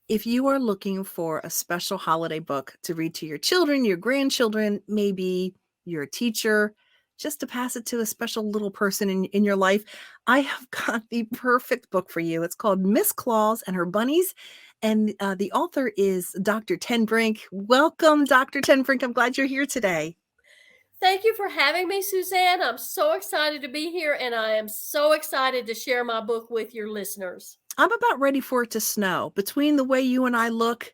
If you are looking for a special holiday book to read to your children, your grandchildren, maybe you're a teacher, just to pass it to a special little person in your life, I have got the perfect book for you. It's called Miss Claus and Her Bunnies. And the author is Dr. Ten Brink. Welcome, Dr. Ten Brink. I'm glad you're here today. Thank you for having me, Suzanne. I'm so excited to be here, and I am so excited to share my book with your listeners. I'm about ready for it to snow. Between the way you and I look,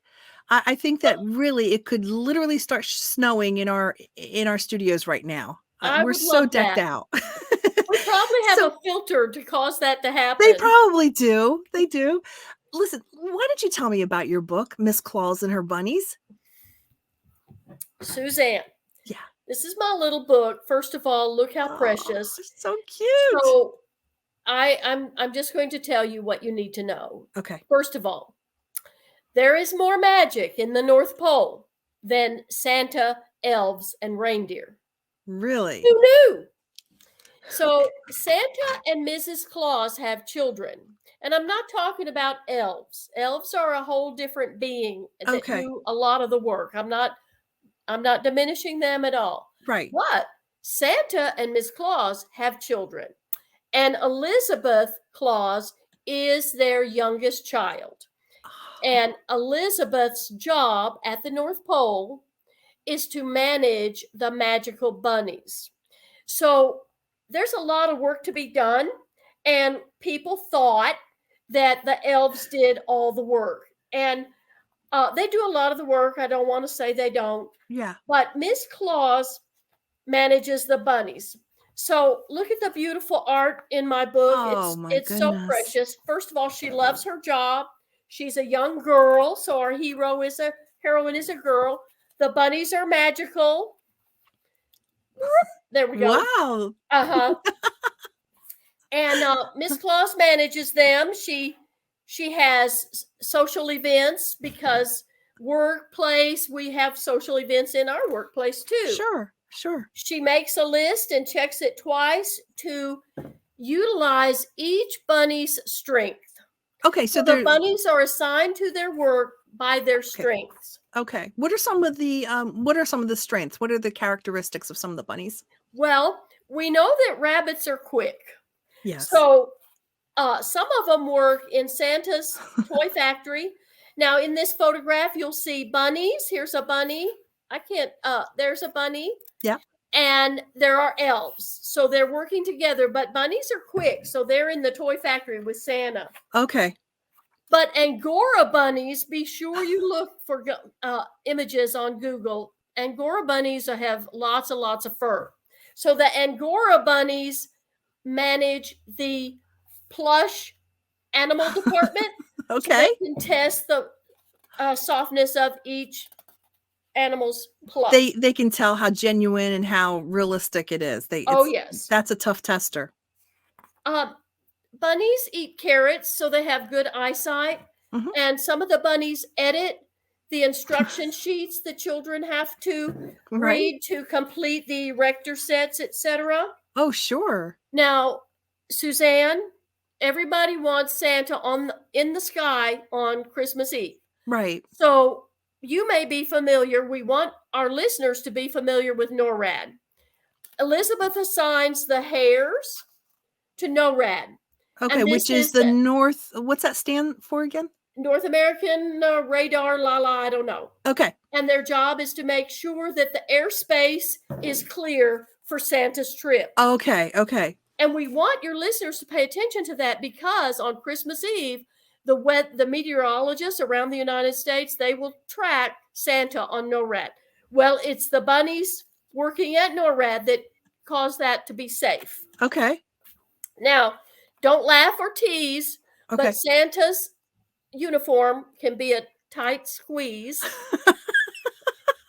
I think that really it could literally start snowing in our studios right now. I We're would so love decked that. out. We probably have So a filter to cause that to they happen. probably do. They do. Listen, why don't you tell me about your book, Miss Claus and Her Bunnies? Suzanne, Yeah. this is my little book. First of all, look how Oh, precious. so cute. So I'm just going to tell you what you need to know. Okay. First of all, there is more magic in the North Pole than Santa, elves, and reindeer. Really? Who knew? Okay. So Santa and Mrs. Claus have children. And I'm not talking about elves. Elves are a whole different being that Okay. do a lot of the work. I'm not diminishing them at all. Right. But Santa and Miss Claus have children. And Elizabeth Claus is their youngest child. And Elizabeth's job at the North Pole is to manage the magical bunnies. So there's a lot of work to be done, and people thought that the elves did all the work. And they do a lot of the work. I don't want to say they don't, Yeah. but Miss Claus manages the bunnies. So look at the beautiful art in my book. Oh It's my it's so goodness. precious. First of all, she loves her job. She's a young girl, so our heroine is a girl. The bunnies are magical. There we go. Wow. Uh-huh. And Miss Claus manages them. She has social events because workplace, we have social events in our workplace too. Sure. Sure. She makes a list and checks it twice to utilize each bunny's strength. Okay, so So the there bunnies are assigned to their work by their okay. strengths. Okay. What are some of the strengths? What are the characteristics of some of the bunnies? Well, we know that rabbits are quick. Yes. So some of them work in Santa's toy factory. Now, in this photograph, you'll see bunnies. Here's a bunny. There's a bunny. Yeah. And there are elves. So they're working together, but bunnies are quick. So they're in the toy factory with Santa. Okay. But Angora bunnies, be sure you look for images on Google. Angora bunnies have lots and lots of fur. So the Angora bunnies manage the plush animal department, so Okay. they can test the softness of each animal's plush. They can tell how genuine and how realistic it is. Yes. That's a tough tester. Bunnies eat carrots, so they have good eyesight. Mhm. And some of the bunnies edit the instruction sheets the children have to Right? read to complete the rector sets, etc. Oh, sure. Now, Suzanne, everybody wants Santa in the sky on Christmas Eve. Right. So you may be familiar. We want our listeners to be familiar with NORAD. Elizabeth assigns the hares to NORAD. Okay, And which this is is the the North what's that stand for again? North American radar, I don't know. Okay. And their job is to make sure that the airspace is clear for Santa's trip. Okay. Okay. And we want your listeners to pay attention to that because on Christmas Eve, the meteorologists around the United States, they will track Santa on NORAD. Well, it's the bunnies working at NORAD that cause that to be safe. Okay. Now, don't laugh or tease, Okay. but Santa's uniform can be a tight squeeze.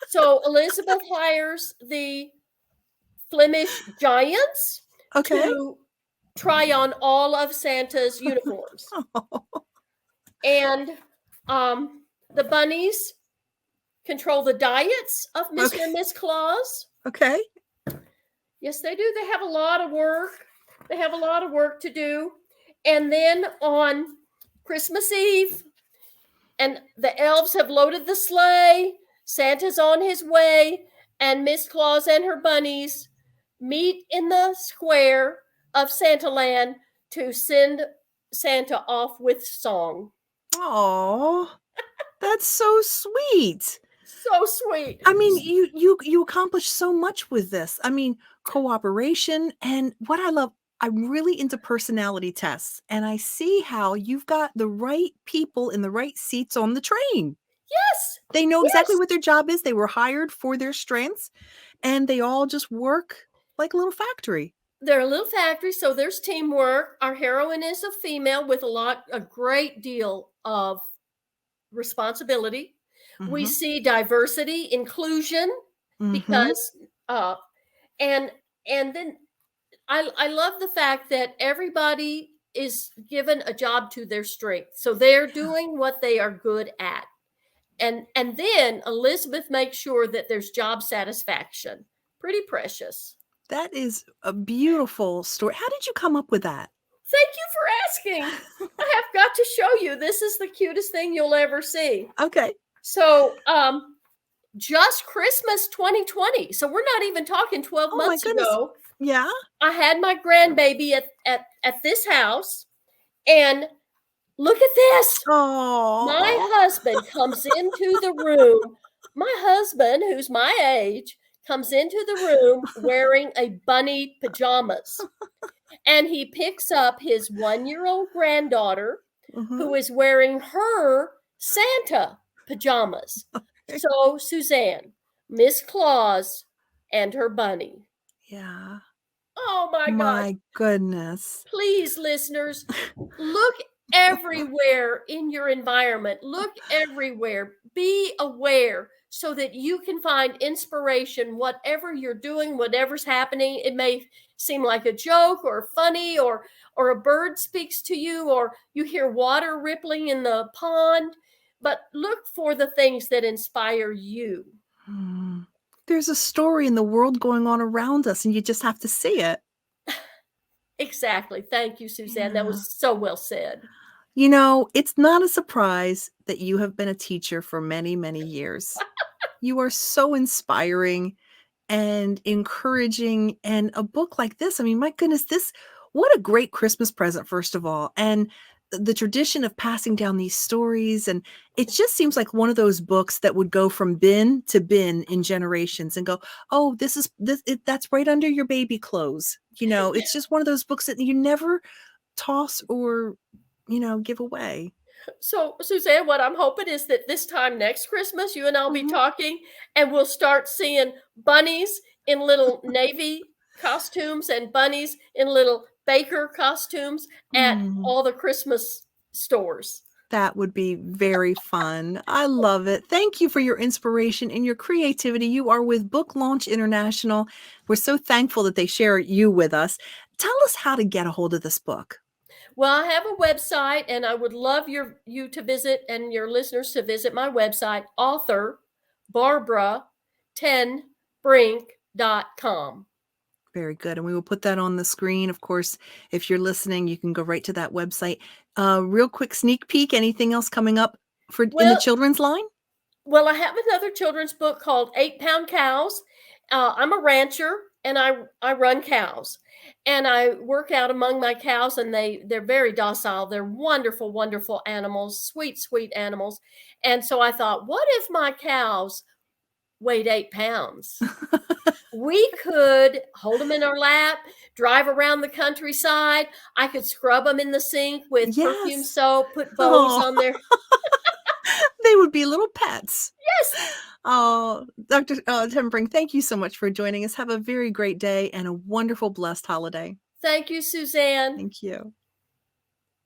So Elizabeth hires the Flemish giants Okay. to try on all of Santa's uniforms. And the bunnies control the diets of Mr. Okay. and Miss Claus. Okay. Yes, they do. They have a lot of work. They have a lot of work to do. And then on Christmas Eve, And the elves have loaded the sleigh. Santa's on his way, and Miss Claus and her bunnies meet in the square of Santaland to send Santa off with song. Oh, that's so sweet. So sweet. I mean, you accomplish so much with this. I mean, cooperation, and what I love, I'm really into personality tests, and I see how you've got the right people in the right seats on the train. Yes, They know exactly yes. what their job is. They were hired for their strengths, and they all just work like a little factory. They're a little factory, so there's teamwork. Our heroine is a female with a great deal of responsibility. We Mhm. see diversity, inclusion, Mhm. because uh, and and then I love the fact that everybody is given a job to their strength, so they're Yeah. doing what they are good at, and then Elizabeth makes sure that there's job satisfaction. Pretty precious. That is a beautiful story. How did you come up with that? Thank you for asking. I have got to show you. This is the cutest thing you'll ever see. Okay. So, just Christmas 2020. So we're not even talking 12 Oh my months goodness. ago. Yeah? I had my grandbaby at this house, and look at this. My Oh. husband comes into the room. My husband, who's my age, comes into the room wearing a bunny pajamas. And he picks up his 1-year-old granddaughter, Mhm. who is wearing her Santa pajamas. So, Suzanne, Miss Claus, and her bunny. Yeah. Oh my gosh. My goodness. Please, listeners, look everywhere in your environment. Look everywhere. Be aware so that you can find inspiration, whatever you're doing, whatever's happening. It may seem like a joke or funny, or a bird speaks to you, or you hear water rippling in the pond. But look for the things that inspire you. Hmm. There's a story in the world going on around us, and you just have to see it. Exactly. Thank you, Suzanne. That Yeah. was so well said. You know, it's not a surprise that you have been a teacher for many, many years. You are so inspiring and encouraging, and a book like this, I mean, my goodness, this what a great Christmas present, first of all, and the tradition of passing down these stories, and it just seems like one of those books that would go from bin to bin in generations and go, "Oh, that's right under your baby clothes." It's just one of those books that you never toss or, give away. So, Suzanne, what I'm hoping is that this time next Christmas, you and I'll be Mhm. talking, and we'll start seeing bunnies in little navy costumes and bunnies in little baker costumes at Mm. all the Christmas stores. That would be very fun. I love it. Thank you for your inspiration and your creativity. You are with Book Launch International. We're so thankful that they share you with us. Tell us how to get a hold of this book. Well, I have a website, and I would love you to visit and your listeners to visit my website, author Barbara 10 brink.com. Very good. And we will put that on the screen. Of course, if you're listening, you can go right to that website. Real quick sneak peek. Anything else coming up for in the Well, children's line? Well, I have another children's book called 8 Pound Cows. I'm a rancher, and I run cows, and I work out among my cows, and they're very docile. They're wonderful, wonderful animals, sweet, sweet animals. And so I thought, what if my cows weighed 8 pounds? We could hold them in our lap, drive around the countryside. I could scrub them in the sink with perfume Yes. soap, put bows Oh, on their they would be little pets. yes. Oh, Dr. Tim Brink, thank you so much for joining us. Have a very great day and a wonderful, blessed holiday. Thank you, Suzanne. Thank you.